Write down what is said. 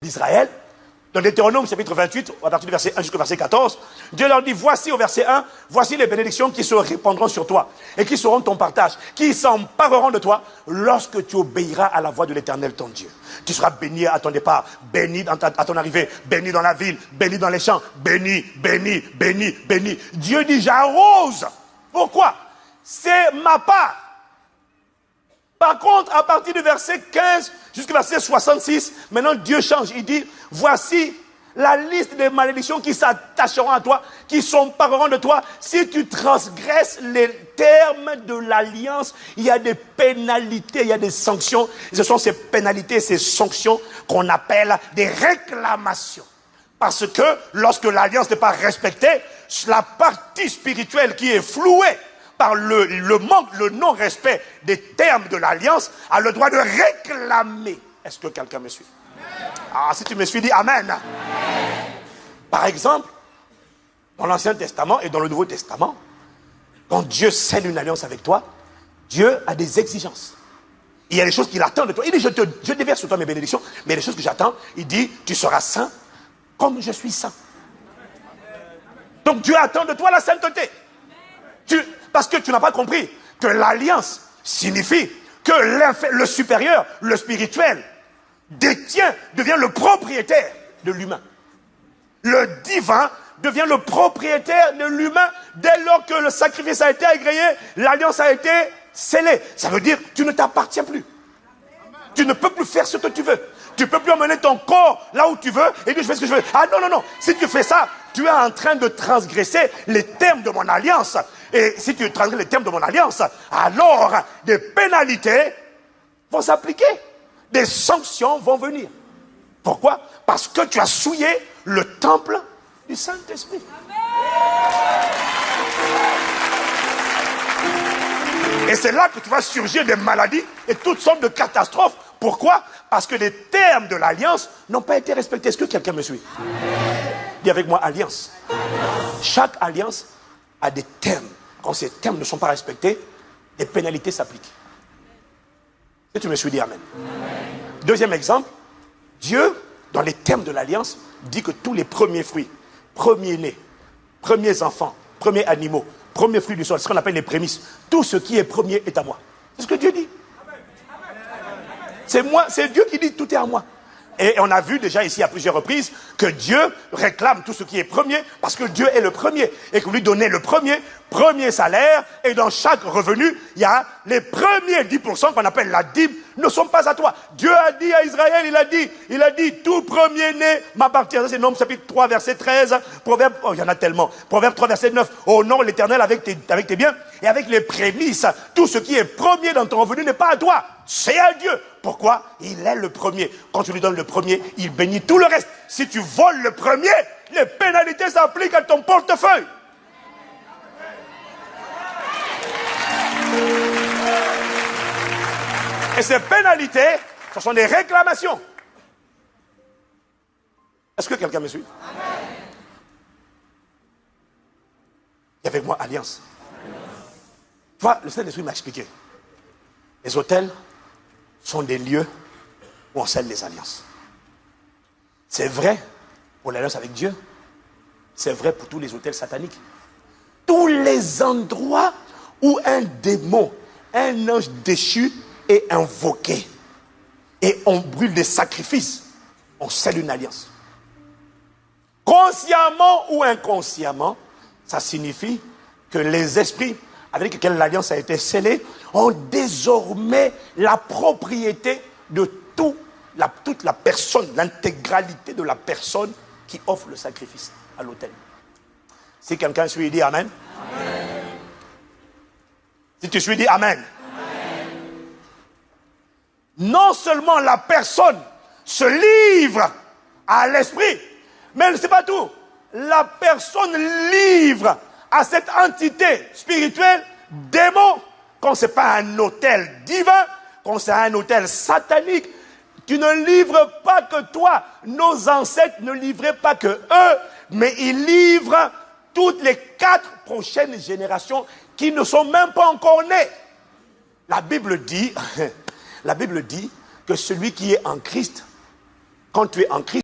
d'Israël, dans Deutéronome chapitre 28, à partir du verset 1 jusqu'au verset 14, Dieu leur dit, voici au verset 1, voici les bénédictions qui se répandront sur toi et qui seront ton partage, qui s'empareront de toi lorsque tu obéiras à la voix de l'Éternel ton Dieu. Tu seras béni à ton départ, béni à ton arrivée, béni dans la ville, béni dans les champs, béni, béni, béni, béni. Dieu dit, j'arrose. Pourquoi? C'est ma part. Par contre, à partir du verset 15 jusqu'au verset 66, maintenant Dieu change. Il dit, voici la liste des malédictions qui s'attacheront à toi, qui s'empareront de toi. Si tu transgresses les termes de l'alliance, il y a des pénalités, il y a des sanctions. Et ce sont ces pénalités, ces sanctions qu'on appelle des réclamations. Parce que lorsque l'alliance n'est pas respectée, la partie spirituelle qui est flouée par le manque, le non-respect des termes de l'alliance, a le droit de réclamer. Est-ce que quelqu'un me suit? Ah, si tu me suis, dis Amen. Amen. Par exemple, dans l'Ancien Testament et dans le Nouveau Testament, quand Dieu scelle une alliance avec toi, Dieu a des exigences. Il y a des choses qu'il attend de toi. Il dit, je déverse sur toi mes bénédictions, mais les choses que j'attends, il dit, tu seras saint comme je suis saint. Donc Dieu attend de toi la sainteté. Parce que tu n'as pas compris que l'alliance signifie que le supérieur, le spirituel, devient le propriétaire de l'humain. Le divin devient le propriétaire de l'humain dès lors que le sacrifice a été agréé, l'alliance a été scellée. Ça veut dire que tu ne t'appartiens plus. Tu ne peux plus faire ce que tu veux. Tu ne peux plus emmener ton corps là où tu veux et dire je fais ce que je veux. Ah non, non, non. Si tu fais ça, tu es en train de transgresser les termes de mon alliance. Et si tu transgresses les termes de mon alliance, alors des pénalités vont s'appliquer. Des sanctions vont venir. Pourquoi? Parce que tu as souillé le temple du Saint-Esprit. Et c'est là que tu vas surgir des maladies et toutes sortes de catastrophes. Pourquoi? Parce que les termes de l'alliance n'ont pas été respectés. Est-ce que quelqu'un me suit? Dis avec moi, alliance. Chaque alliance a des termes. Quand ces termes ne sont pas respectés, les pénalités s'appliquent. Et tu me suis dit Amen. Deuxième exemple, Dieu, dans les termes de l'alliance, dit que tous les premiers fruits, premiers-nés, premiers enfants, premiers animaux, premiers fruits du sol, ce qu'on appelle les prémices, tout ce qui est premier est à moi. C'est ce que Dieu dit. C'est moi, c'est Dieu qui dit tout est à moi. Et on a vu déjà ici à plusieurs reprises que Dieu réclame tout ce qui est premier parce que Dieu est le premier et que lui donner le premier salaire et dans chaque revenu, il y a les premiers 10% qu'on appelle la dîme ne sont pas à toi. Dieu a dit à Israël, il a dit tout premier-né m'appartient. Ça c'est Nombre chapitre 3 verset 13, Proverbe, oh il y en a tellement, Proverbe 3 verset 9, honore l'Éternel avec tes biens et avec les prémices, tout ce qui est premier dans ton revenu n'est pas à toi, c'est à Dieu. Pourquoi? Il est le premier. Quand tu lui donnes le premier, il bénit tout le reste. Si tu voles le premier, les pénalités s'appliquent à ton portefeuille. Et ces pénalités, ce sont des réclamations. Est-ce que quelqu'un me suit? Et avec moi, alliance. Tu vois, le Saint-Esprit m'a expliqué. Les autels sont des lieux où on scelle les alliances. C'est vrai pour l'alliance avec Dieu. C'est vrai pour tous les autels sataniques. Tous les endroits où un démon, un ange déchu est invoqué et on brûle des sacrifices, on scelle une alliance. Consciemment ou inconsciemment, ça signifie que les esprits avec lesquels l'alliance a été scellée ont désormais la propriété de toute la personne, l'intégralité de la personne qui offre le sacrifice à l'autel. Si quelqu'un suit, il dit Amen. Amen. Si tu suis, dis Amen. Amen. Non seulement la personne se livre à l'esprit, mais c'est pas tout. La personne livre à cette entité spirituelle, démon, quand ce n'est pas un autel divin, quand c'est un autel satanique, tu ne livres pas que toi. Nos ancêtres ne livraient pas que eux, mais ils livrent toutes les 4 prochaines générations qui ne sont même pas encore nées. La Bible dit que celui qui est en Christ, quand tu es en Christ,